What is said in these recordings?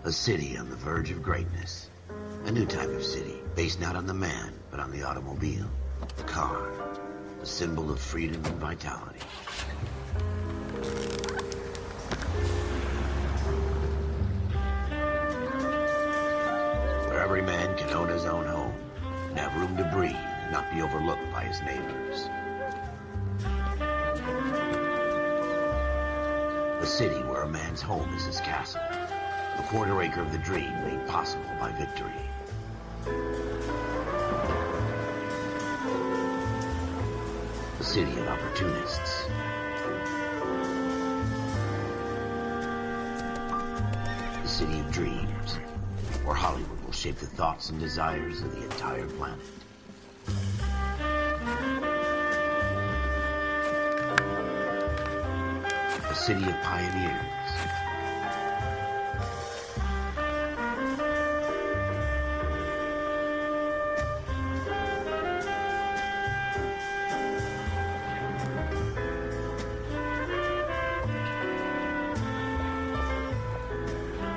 A city on the verge of greatness. A new type of city, based not on the man, but on the automobile. The car. The symbol of freedom and vitality. Where every man can own his own home, and have room to breathe, and not be overlooked by his neighbors. A city where a man's home is his castle. A quarter acre of the dream made possible by victory. A city of opportunists. A city of dreams, where Hollywood will shape the thoughts and desires of the entire planet. A city of pioneers.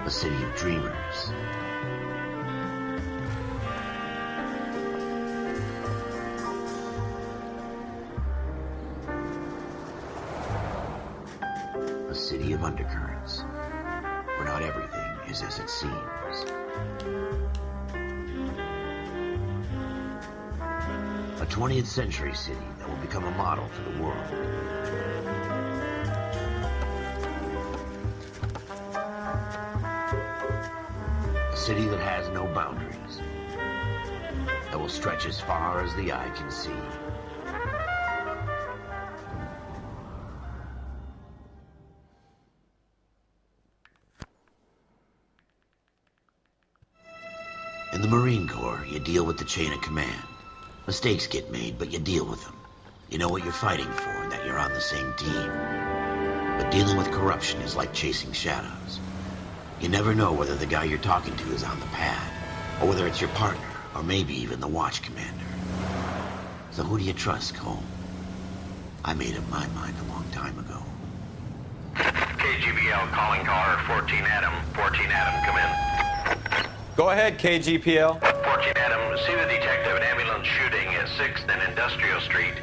A city of dreamers. A city of undercurrents, where not everything is as it seems. A 20th century city that will become a model for the world. A city that has no boundaries, that will stretch as far as the eye can see. In the Marine Corps, you deal with the chain of command. Mistakes get made, but you deal with them. You know what you're fighting for and that you're on the same team. But dealing with corruption is like chasing shadows. You never know whether the guy you're talking to is on the pad, or whether it's your partner, or maybe even the watch commander. So who do you trust, Cole? I made up my mind a long time ago. KGBL calling caller 14 Adam. 14 Adam, come in. Go ahead, KGPL. 14 Adam, see the detective, an ambulance shooting at 6th and Industrial Street.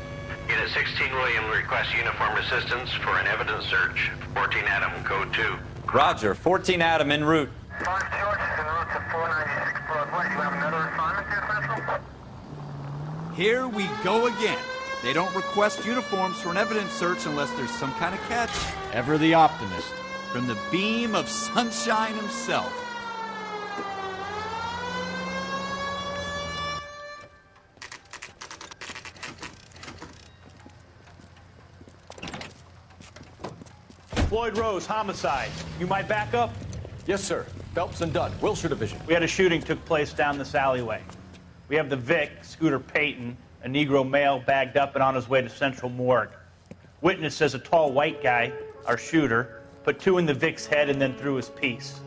Unit 16 William requests uniformed assistance for an evidence search. 14 Adam, code 2. Roger, 14 Adam en route. 5 George is en route to 496 Broadway. Do you have another assignment here, Central? Here we go again. They don't request uniforms for an evidence search unless there's some kind of catch. Ever the optimist. From the beam of sunshine himself. Floyd Rose, homicide. You might back up? Yes, sir. Phelps and Dunn, Wilshire Division. We had a shooting took place down this alleyway. We have the Vic, Scooter Payton, a Negro male bagged up and on his way to Central Morgue. Witness says a tall white guy, our shooter, put 2 in the Vic's head and then threw his piece.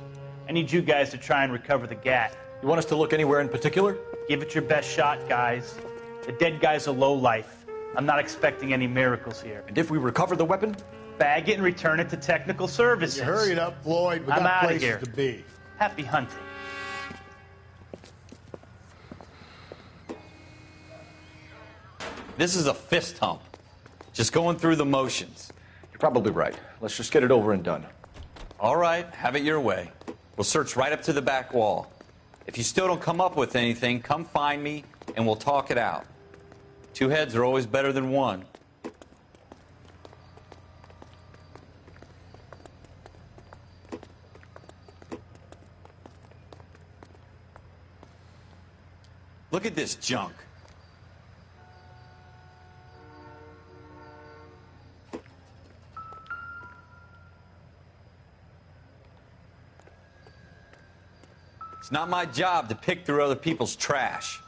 I need you guys to try and recover the gat. You want us to look anywhere in particular? Give it your best shot, guys. The dead guy's a lowlife. I'm not expecting any miracles here. And if we recover the weapon? Bag it and return it to technical services. You hurry it up, Floyd. We I'm got outta places here. to be. Happy hunting. This is a fist hump. Just going through the motions. You're probably right. Let's just get it over and done. All right, have it your way. We'll search right up to the back wall. If you still don't come up with anything, come find me and we'll talk it out. 2 heads are always better than 1. Look at this junk. It's not my job to pick through other people's trash.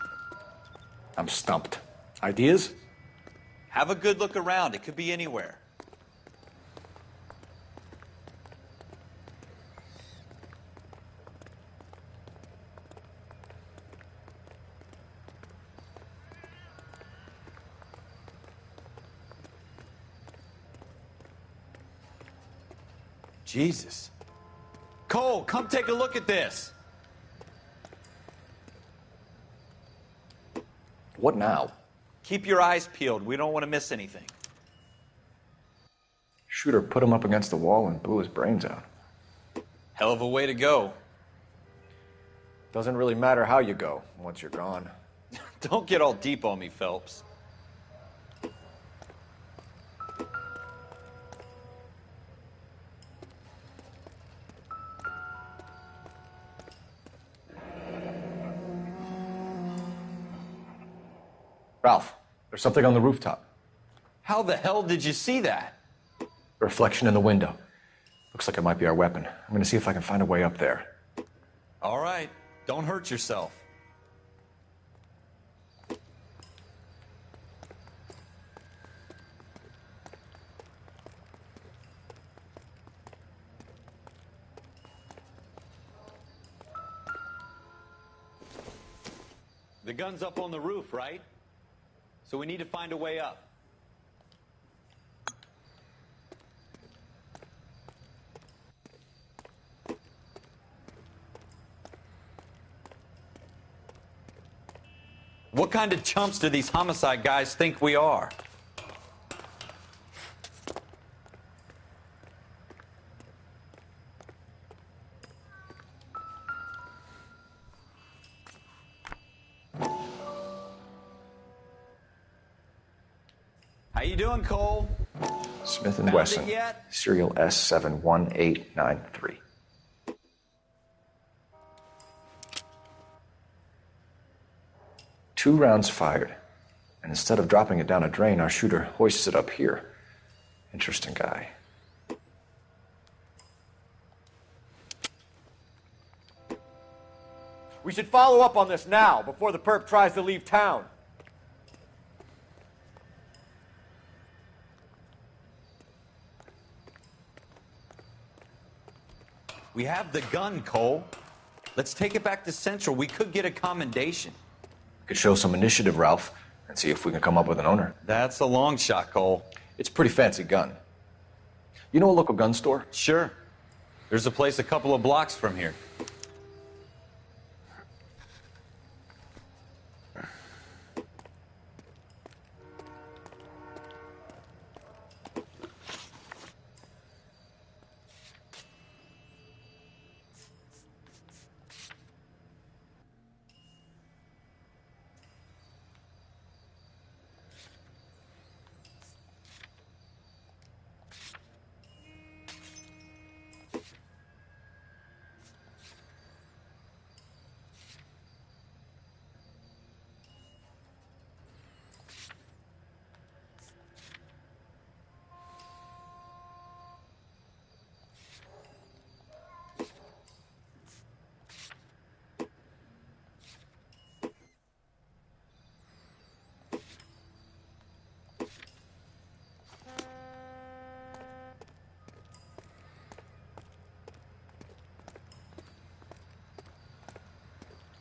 I'm stumped. Ideas? Have a good look around. It could be anywhere. Jesus. Cole, come take a look at this. What now? Keep your eyes peeled. We don't want to miss anything. Shooter put him up against the wall and blew his brains out. Hell of a way to go. Doesn't really matter how you go once you're gone. Don't get all deep on me, Phelps. Ralph, there's something on the rooftop. How the hell did you see that? A reflection in the window. Looks like it might be our weapon. I'm gonna see if I can find a way up there. All right, don't hurt yourself. The gun's up on the roof, right? So we need to find a way up. What kind of chumps do these homicide guys think we are? How you doing, Cole? Smith & Found Wesson, it yet? serial S71893. Two rounds fired, and instead of dropping it down a drain, our shooter hoists it up here. Interesting guy. We should follow up on this now, before the perp tries to leave town. We have the gun, Cole. Let's take it back to Central. We could get a commendation. Could show some initiative, Ralph, and see if we can come up with an owner. That's a long shot, Cole. It's a pretty fancy gun. You know a local gun store? Sure. There's a place a couple of blocks from here.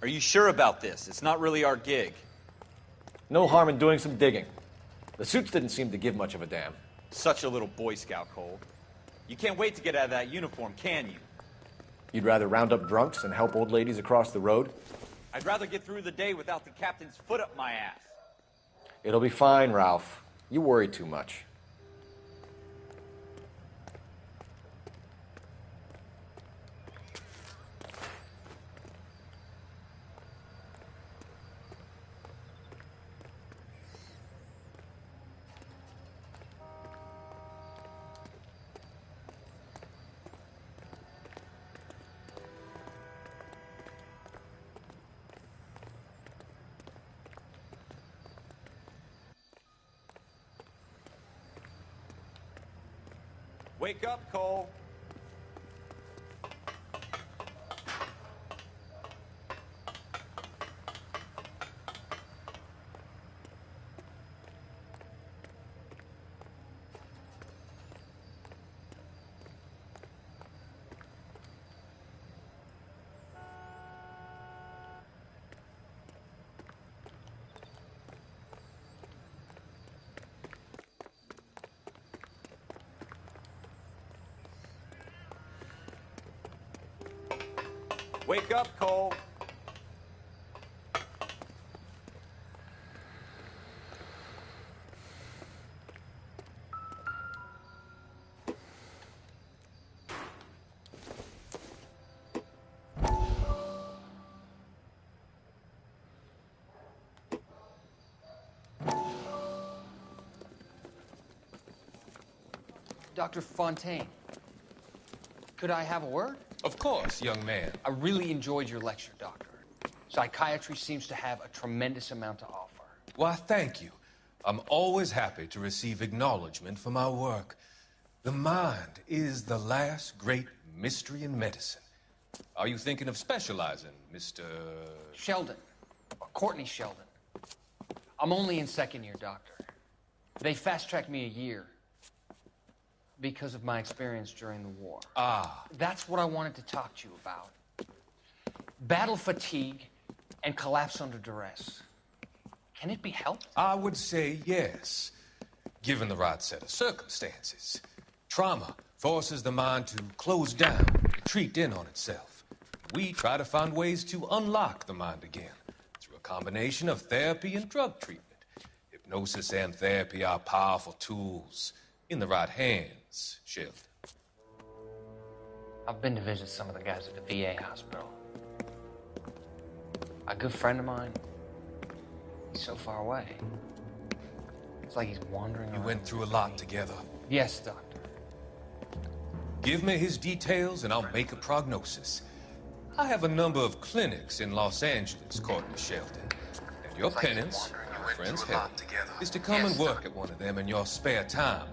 Are you sure about this? It's not really our gig. No harm in doing some digging. The suits didn't seem to give much of a damn. Such a little Boy Scout, Cole. You can't wait to get out of that uniform, can you? You'd rather round up drunks than help old ladies across the road? I'd rather get through the day without the captain's foot up my ass. It'll be fine, Ralph. You worry too much. Wake up, Cole. Wake up, Cole. Dr. Fontaine, could I have a word? Of course, young man. I really enjoyed your lecture, Doctor. Psychiatry seems to have a tremendous amount to offer. Why, thank you. I'm always happy to receive acknowledgement for my work. The mind is the last great mystery in medicine. Are you thinking of specializing, Mr. Sheldon, or Courtney Sheldon. I'm only in second year, Doctor. They fast-tracked me a year because of my experience during the war. Ah. That's what I wanted to talk to you about. Battle fatigue and collapse under duress. Can it be helped? I would say yes, given the right set of circumstances. Trauma forces the mind to close down, retreat in on itself. We try to find ways to unlock the mind again through a combination of therapy and drug treatment. Hypnosis and therapy are powerful tools in the right hands, Sheldon. I've been to visit some of the guys at the VA hospital. A good friend of mine, he's so far away. It's like he's wandering around. You went through a lot together. Yes, Doctor. Give me his details and I'll make a prognosis. I have a number of clinics in Los Angeles, Courtney Sheldon. And your penance, your friend's help, is to come and work at one of them in your spare time,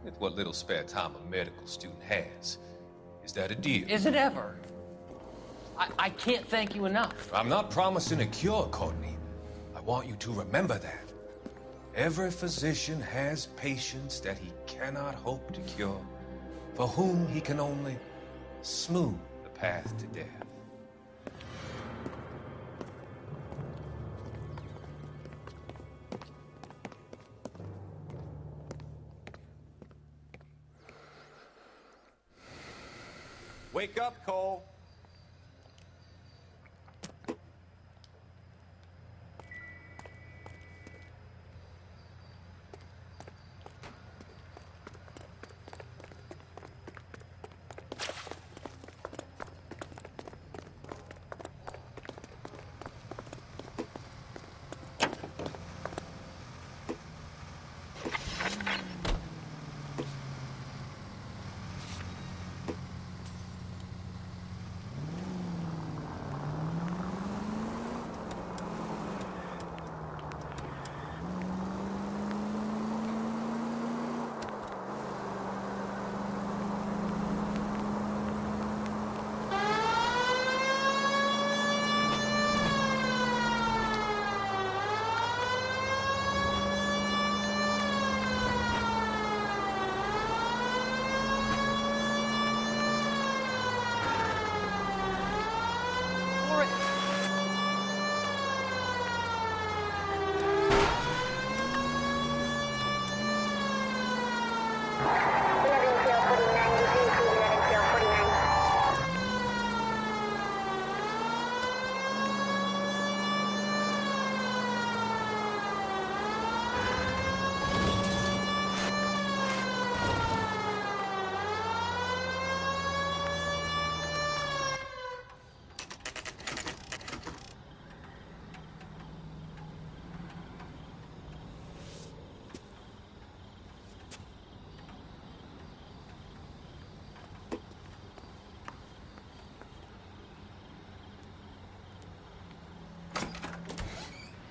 with what little spare time a medical student has. Is that a deal? Is it ever? I can't thank you enough. I'm not promising a cure, Courtney. I want you to remember that. Every physician has patients that he cannot hope to cure, for whom he can only smooth the path to death. Wake up, Cole.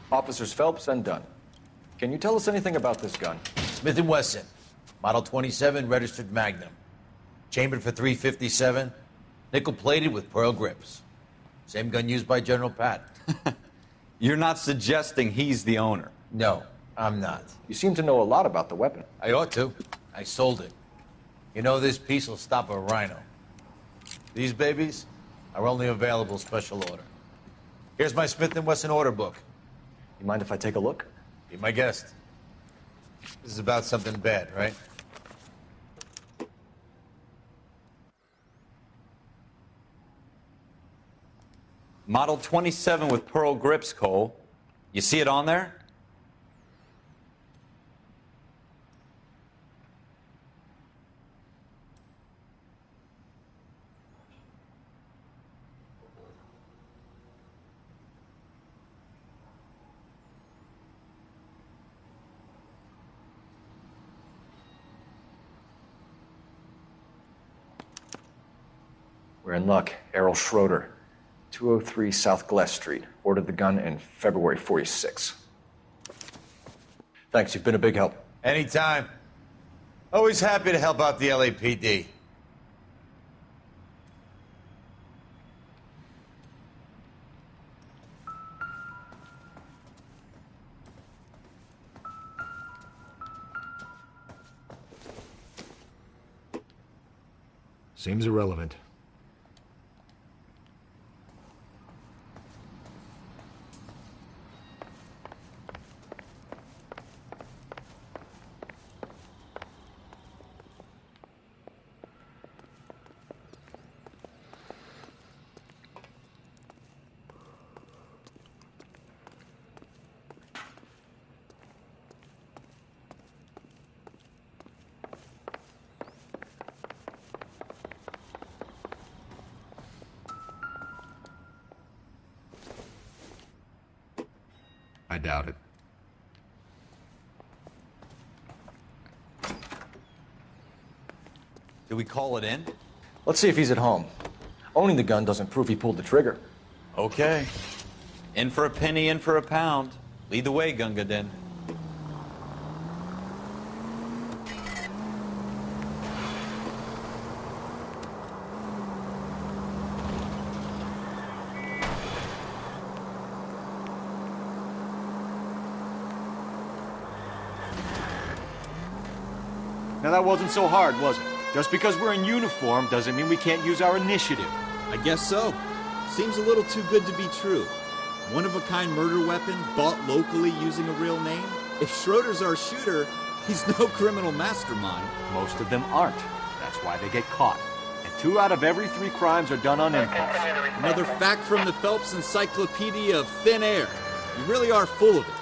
Officers Phelps and Dunn. Can you tell us anything about this gun? Smith & Wesson, Model 27, registered Magnum. Chambered for .357, nickel-plated with pearl grips. Same gun used by General Patton. You're not suggesting he's the owner? No, I'm not. You seem to know a lot about the weapon. I ought to. I sold it. You know, this piece will stop a rhino. These babies are only available special order. Here's my Smith & Wesson order book. You mind if I take a look? Be my guest. This is about something bad, right? Model 27 with pearl grips, Cole. You see it on there? We're in luck. Errol Schroeder, 203 South Glass Street. Ordered the gun in February 46. Thanks, you've been a big help. Anytime. Always happy to help out the LAPD. Seems irrelevant. I doubt it. Do we call it in? Let's see if he's at home. Owning the gun doesn't prove he pulled the trigger. Okay. In for a penny, in for a pound. Lead the way, Gunga Din. Now that wasn't so hard, was it? Just because we're in uniform doesn't mean we can't use our initiative. I guess so. Seems a little too good to be true. One-of-a-kind murder weapon bought locally using a real name? If Schroeder's our shooter, he's no criminal mastermind. Most of them aren't. That's why they get caught. And 2 out of every 3 crimes are done on impulse. Another fact from the Phelps Encyclopedia of Thin Air. You really are full of it.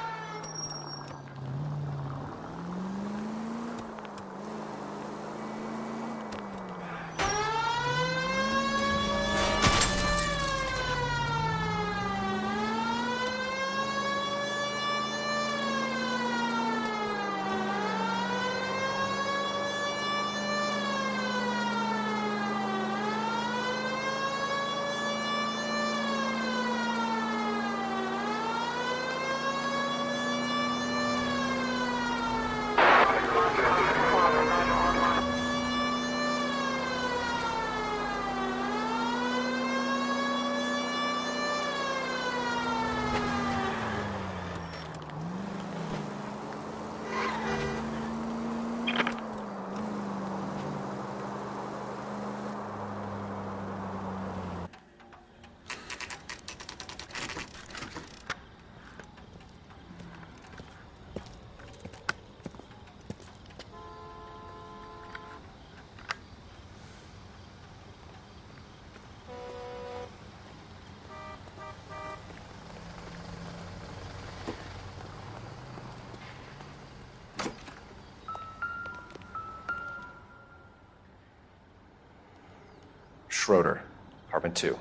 Schroeder, apartment 2.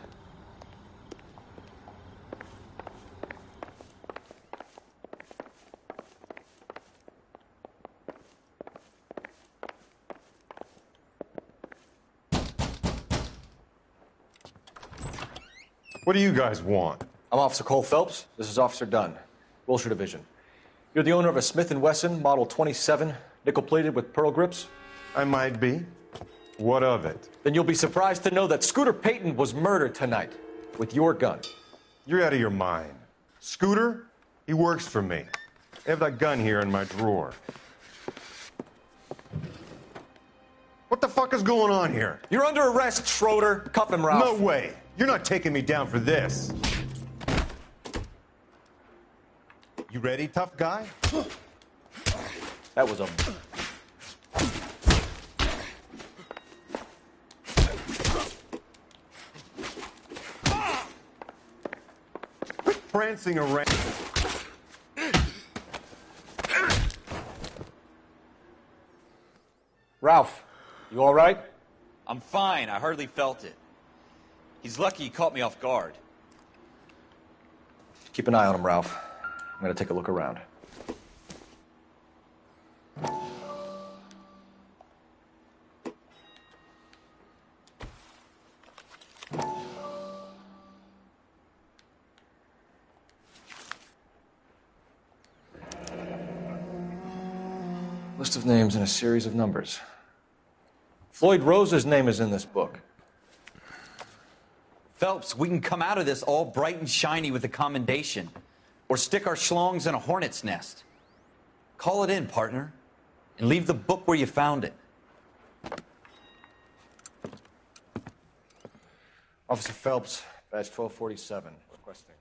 What do you guys want? I'm Officer Cole Phelps. This is Officer Dunn, Wilshire Division. You're the owner of a Smith & Wesson Model 27, nickel-plated with pearl grips? I might be. What of it? Then you'll be surprised to know that Scooter Payton was murdered tonight with your gun. You're out of your mind. Scooter? He works for me. I have that gun here in my drawer. What the fuck is going on here? You're under arrest, Schroeder. Cuff him, Ralph. No way. You're not taking me down for this. You ready, tough guy? That was a... prancing around. Ralph, you all right? I'm fine. I hardly felt it. He's lucky he caught me off guard. Keep an eye on him, Ralph. I'm gonna take a look around. List of names and a series of numbers. Floyd Rose's name is in this book. Phelps, we can come out of this all bright and shiny with a commendation. Or stick our schlongs in a hornet's nest. Call it in, partner. And leave the book where you found it. Officer Phelps, badge 1247, requesting.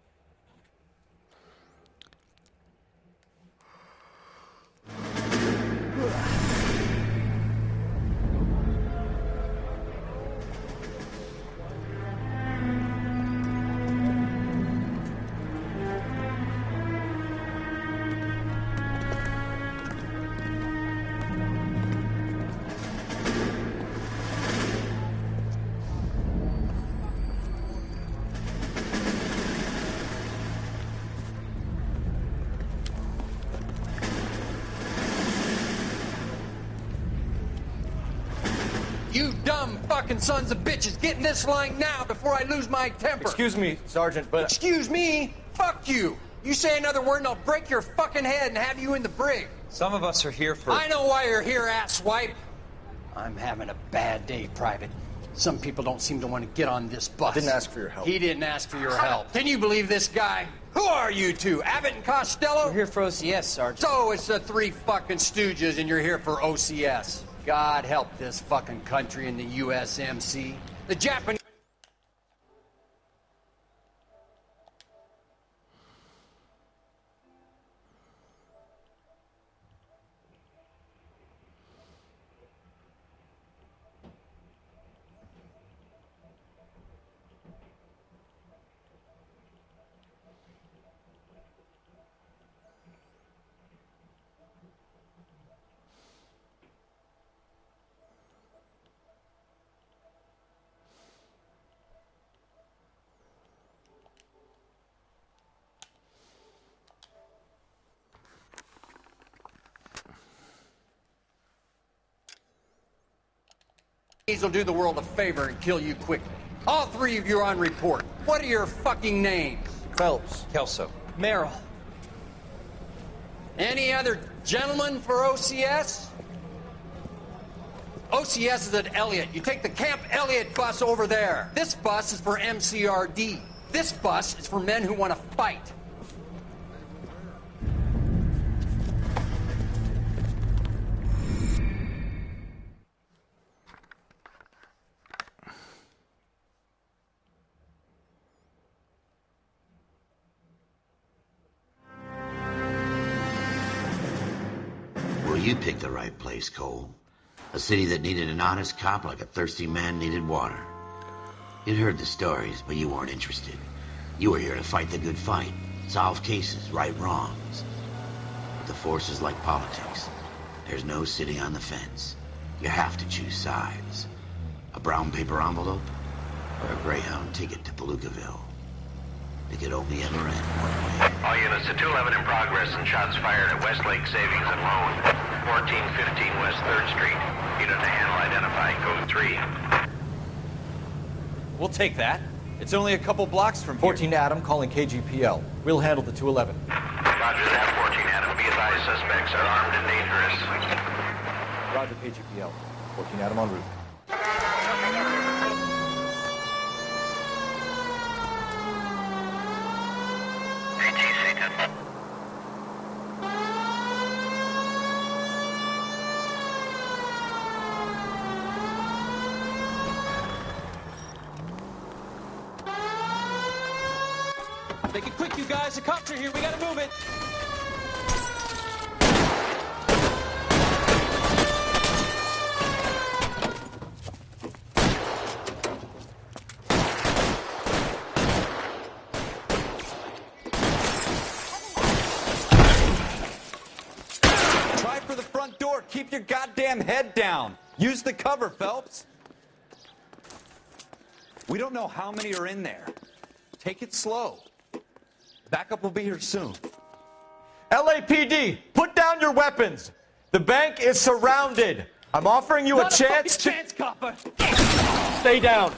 You dumb fucking sons of bitches, get in this line now before I lose my temper. Excuse me, Sergeant, but... Excuse me? Fuck you. You say another word and I'll break your fucking head and have you in the brig. Some of us are here for... I know why you're here, asswipe. I'm having a bad day, Private. Some people don't seem to want to get on this bus. I didn't ask for your help. He didn't ask for your help. Can you believe this guy? Who are you two? Abbott and Costello? We're here for OCS, Sergeant. So it's the three fucking stooges and you're here for OCS. God help this fucking country and the USMC. The Japanese... will do the world a favor and kill you quickly. All three of you are on report. What are your fucking names? Phelps. Kelso. Merrill. Any other gentlemen for OCS? OCS is at Elliott. You take the Camp Elliott bus over there. This bus is for MCRD. This bus is for men who want to fight. Well, you picked the right place, Cole. A city that needed an honest cop like a thirsty man needed water. You'd heard the stories, but you weren't interested. You were here to fight the good fight, solve cases, right wrongs. But the force is like politics. There's no sitting on the fence. You have to choose sides. A brown paper envelope or a Greyhound ticket to Palookaville. It could only ever end one way. All units to 211 in progress and shots fired at Westlake Savings and Loan, 1415 West 3rd Street. Unit to handle identify, code 3. We'll take that. It's only a couple blocks from here. 14 Adam calling KGPL. We'll handle the 211. Roger that, 14 Adam. Be advised, suspects are armed and dangerous. Roger, KGPL. 14 Adam en route. Make it quick, you guys. The cops are here. We gotta move it. head down. Use the cover, Phelps. We don't know how many are in there. Take it slow. Backup will be here soon. LAPD, put down your weapons. The bank is surrounded. I'm offering you a chance to... chance, copper. Stay down.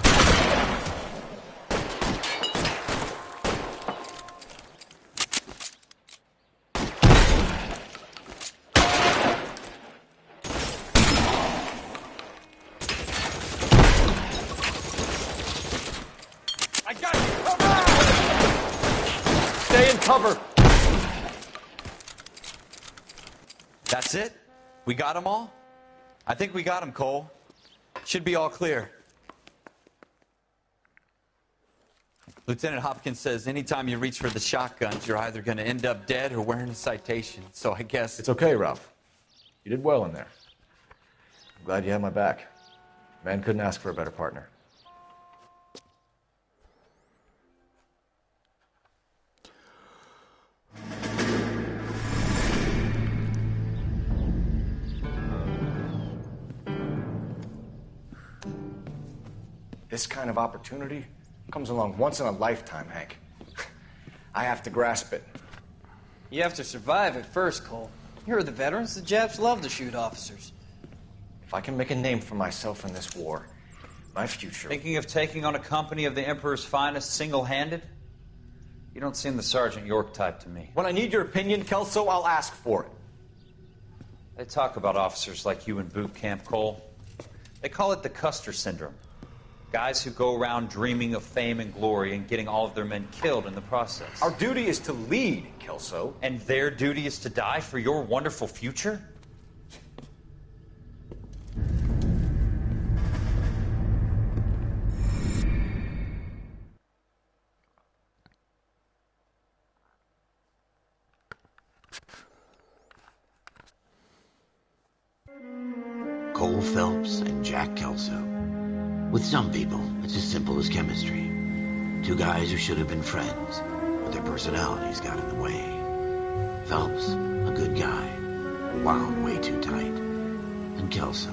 I got you. Stay in cover. That's it? We got them all? I think we got them, Cole. Should be all clear. Lieutenant Hopkins says anytime you reach for the shotguns, you're either going to end up dead or wearing a citation. So I guess... It's okay, Ralph. You did well in there. I'm glad you had my back. Man couldn't ask for a better partner. This kind of opportunity comes along once in a lifetime, Hank. I have to grasp it. You have to survive it first, Cole. Here are the veterans. The Japs love to shoot officers. If I can make a name for myself in this war, my future... Thinking of taking on a company of the Emperor's finest single-handed? You don't seem the Sergeant York type to me. When I need your opinion, Kelso, I'll ask for it. They talk about officers like you in boot camp, Cole. They call it the Custer syndrome. Guys who go around dreaming of fame and glory and getting all of their men killed in the process. Our duty is to lead, Kelso. And their duty is to die for your wonderful future? Cole Phelps and Jack Kelso. With some people, it's as simple as chemistry. Two guys who should have been friends, but their personalities got in the way. Phelps, a good guy, wound way too tight. And Kelso,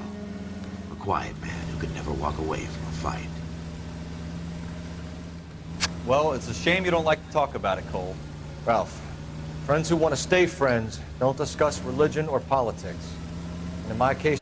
a quiet man who could never walk away from a fight. Well, it's a shame you don't like to talk about it, Cole. Ralph, friends who want to stay friends don't discuss religion or politics. And in my case,